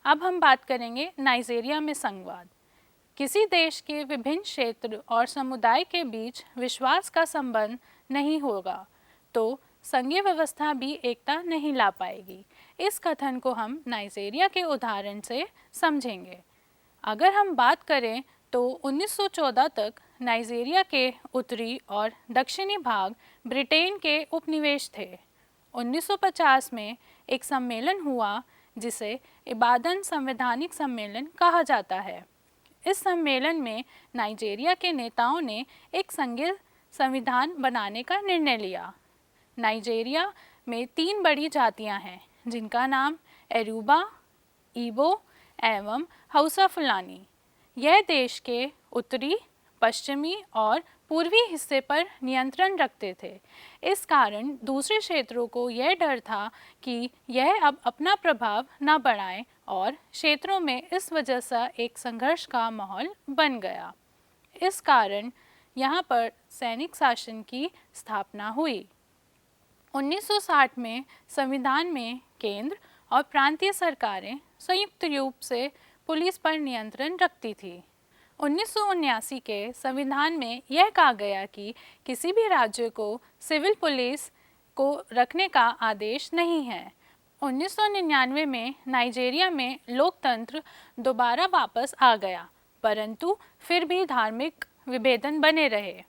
अब हम बात करेंगे नाइजीरिया में संघवाद। किसी देश के विभिन्न क्षेत्र और समुदाय के बीच विश्वास का संबंध नहीं होगा तो संघीय व्यवस्था भी एकता नहीं ला पाएगी। इस कथन को हम नाइजीरिया के उदाहरण से समझेंगे। अगर हम बात करें तो 1914 तक नाइजीरिया के उत्तरी और दक्षिणी भाग ब्रिटेन के उपनिवेश थे। 1950 में एक सम्मेलन हुआ जिसे इबादन संवैधानिक सम्मेलन कहा जाता है। इस सम्मेलन में नाइजीरिया के नेताओं ने एक संघीय संविधान बनाने का निर्णय लिया। नाइजीरिया में 3 बड़ी जातियां हैं जिनका नाम एरूबा, इबो एवं हौसा फुलानी। यह देश के उत्तरी, पश्चिमी और पूर्वी हिस्से पर नियंत्रण रखते थे। इस कारण दूसरे क्षेत्रों को यह डर था कि यह अब अपना प्रभाव न बढ़ाएं और क्षेत्रों में इस वजह से एक संघर्ष का माहौल बन गया। इस कारण यहाँ पर सैनिक शासन की स्थापना हुई। 1960 में संविधान में केंद्र और प्रांतीय सरकारें संयुक्त रूप से पुलिस पर नियंत्रण रखती थी। 1979 के संविधान में यह कहा गया कि किसी भी राज्य को सिविल पुलिस को रखने का आदेश नहीं है। 1999 में नाइजीरिया में लोकतंत्र दोबारा वापस आ गया, परंतु फिर भी धार्मिक विभेदन बने रहे।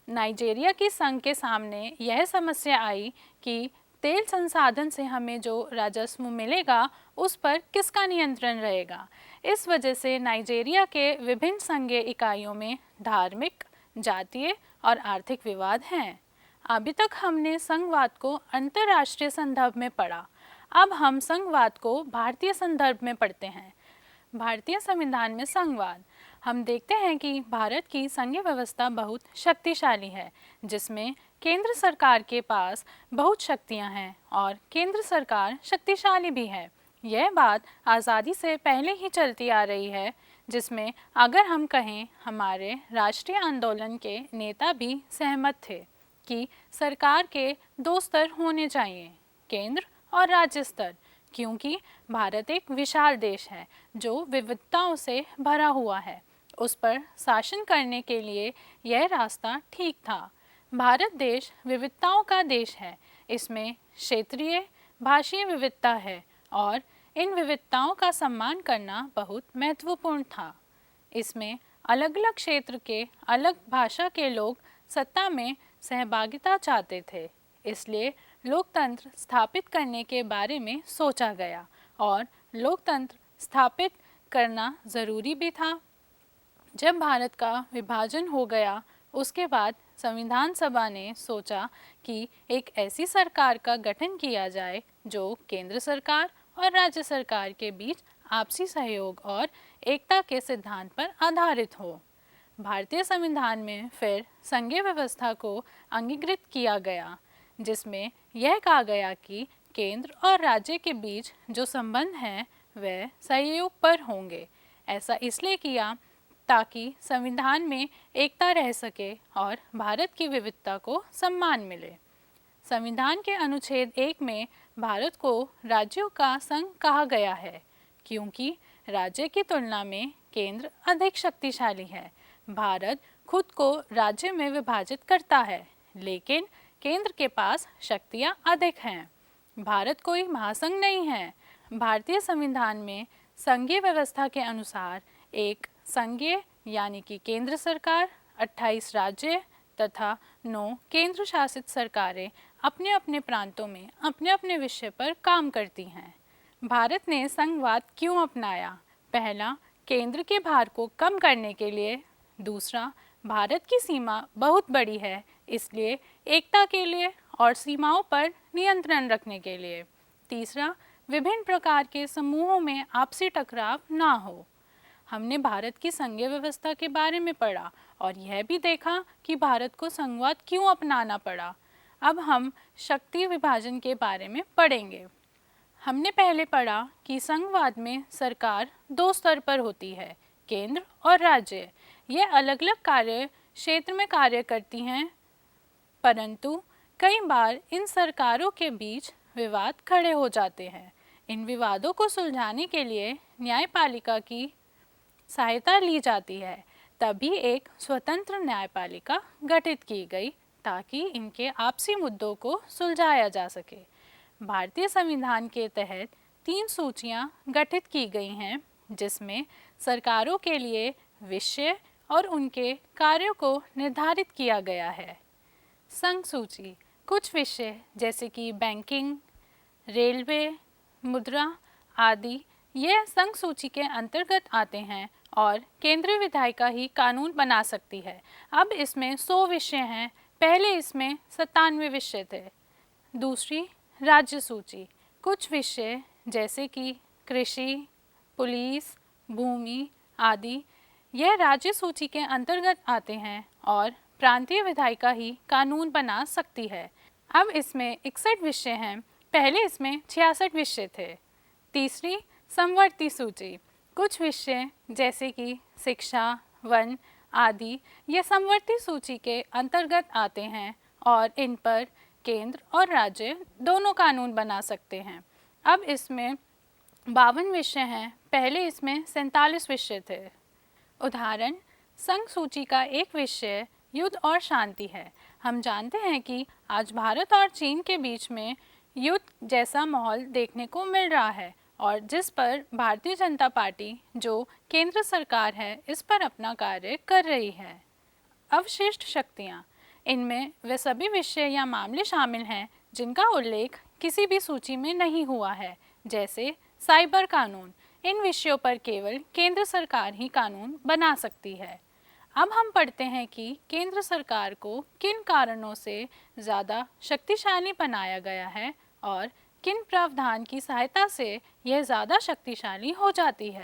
नाइजीरिया की संघ के सामने यह समस्या आई कि तेल संसाधन से हमें जो राजस्व मिलेगा उस पर किसका नियंत्रण रहेगा। इस वजह से नाइजीरिया के विभिन्न संघीय इकाइयों में धार्मिक, जातीय और आर्थिक विवाद हैं। अभी तक हमने संघवाद को अंतर्राष्ट्रीय संदर्भ में पढ़ा। अब हम संघवाद को भारतीय संदर्भ में पढ़ते हैं। भारतीय संविधान में संघवाद। हम देखते हैं कि भारत की संघीय व्यवस्था बहुत शक्तिशाली है, जिसमें केंद्र सरकार के पास बहुत शक्तियां हैं और केंद्र सरकार शक्तिशाली भी है। यह बात आज़ादी से पहले ही चलती आ रही है, जिसमें अगर हम कहें हमारे राष्ट्रीय आंदोलन के नेता भी सहमत थे कि सरकार के 2 स्तर होने चाहिए, केंद्र और राज्य स्तर, क्योंकि भारत एक विशाल देश है जो विविधताओं से भरा हुआ है। उस पर शासन करने के लिए यह रास्ता ठीक था। भारत देश विविधताओं का देश है। इसमें क्षेत्रीय, भाषीय विविधता है और इन विविधताओं का सम्मान करना बहुत महत्वपूर्ण था। इसमें अलग अलग क्षेत्र के अलग भाषा के लोग सत्ता में सहभागिता चाहते थे, इसलिए लोकतंत्र स्थापित करने के बारे में सोचा गया और लोकतंत्र स्थापित करना ज़रूरी भी था। जब भारत का विभाजन हो गया उसके बाद संविधान सभा ने सोचा कि एक ऐसी सरकार का गठन किया जाए जो केंद्र सरकार और राज्य सरकार के बीच आपसी सहयोग और एकता के सिद्धांत पर आधारित हो। भारतीय संविधान में फिर संघीय व्यवस्था को अंगीकृत किया गया, जिसमें यह कहा गया कि केंद्र और राज्य के बीच जो संबंध हैं वह सहयोग पर होंगे। ऐसा इसलिए किया ताकि संविधान में एकता रह सके और भारत की विविधता को सम्मान मिले। संविधान के अनुच्छेद 1 में भारत को राज्यों का संघ कहा गया है, क्योंकि राज्य की तुलना में केंद्र अधिक शक्तिशाली है। भारत खुद को राज्य में विभाजित करता है, लेकिन केंद्र के पास शक्तियाँ अधिक हैं। भारत कोई महासंघ नहीं है। भारतीय संविधान में संघीय व्यवस्था के अनुसार एक संघीय यानी कि केंद्र सरकार, 28 राज्य तथा 9 केंद्र शासित सरकारें अपने अपने प्रांतों में अपने अपने विषय पर काम करती हैं। भारत ने संघवाद क्यों अपनाया? पहला, केंद्र के भार को कम करने के लिए। दूसरा, भारत की सीमा बहुत बड़ी है, इसलिए एकता के लिए और सीमाओं पर नियंत्रण रखने के लिए। तीसरा, विभिन्न प्रकार के समूहों में आपसी टकराव ना हो। हमने भारत की संघीय व्यवस्था के बारे में पढ़ा और यह भी देखा कि भारत को संघवाद क्यों अपनाना पड़ा। अब हम शक्ति विभाजन के बारे में पढ़ेंगे। हमने पहले पढ़ा कि संघवाद में सरकार 2 स्तर पर होती है, केंद्र और राज्य। ये अलग अलग कार्य क्षेत्र में कार्य करती हैं, परंतु कई बार इन सरकारों के बीच विवाद खड़े हो जाते हैं। इन विवादों को सुलझाने के लिए न्यायपालिका की सहायता ली जाती है। तभी एक स्वतंत्र न्यायपालिका गठित की गई ताकि इनके आपसी मुद्दों को सुलझाया जा सके। भारतीय संविधान के तहत 3 सूचियां गठित की गई हैं, जिसमें सरकारों के लिए विषय और उनके कार्यों को निर्धारित किया गया है। संघ सूची कुछ विषय जैसे कि बैंकिंग, रेलवे, मुद्रा आदि ये संघ सूची के अंतर्गत आते हैं और केंद्रीय विधायिका ही कानून बना सकती है। अब इसमें 100 विषय हैं, पहले इसमें 97 विषय थे। दूसरी राज्य सूची कुछ विषय जैसे कि कृषि, पुलिस, भूमि आदि यह राज्य सूची के अंतर्गत आते हैं और प्रांतीय विधायिका ही कानून बना सकती है। अब इसमें 61 विषय हैं, पहले इसमें 66 विषय थे। तीसरी समवर्ती सूची कुछ विषय जैसे कि शिक्षा, वन आदि ये समवर्ती सूची के अंतर्गत आते हैं और इन पर केंद्र और राज्य दोनों कानून बना सकते हैं। अब इसमें 52 विषय हैं, पहले इसमें 47 विषय थे। उदाहरण संघ सूची का एक विषय युद्ध और शांति है। हम जानते हैं कि आज भारत और चीन के बीच में युद्ध जैसा माहौल देखने को मिल रहा है और जिस पर भारतीय जनता पार्टी जो केंद्र सरकार है इस पर अपना कार्य कर रही है। अवशिष्ट शक्तियाँ इनमें वे सभी विषय या मामले शामिल हैं जिनका उल्लेख किसी भी सूची में नहीं हुआ है, जैसे साइबर कानून। इन विषयों पर केवल केंद्र सरकार ही कानून बना सकती है। अब हम पढ़ते हैं कि केंद्र सरकार को किन कारणों से ज़्यादा शक्तिशाली बनाया गया है और किन प्रावधान की सहायता से यह ज़्यादा शक्तिशाली हो जाती है।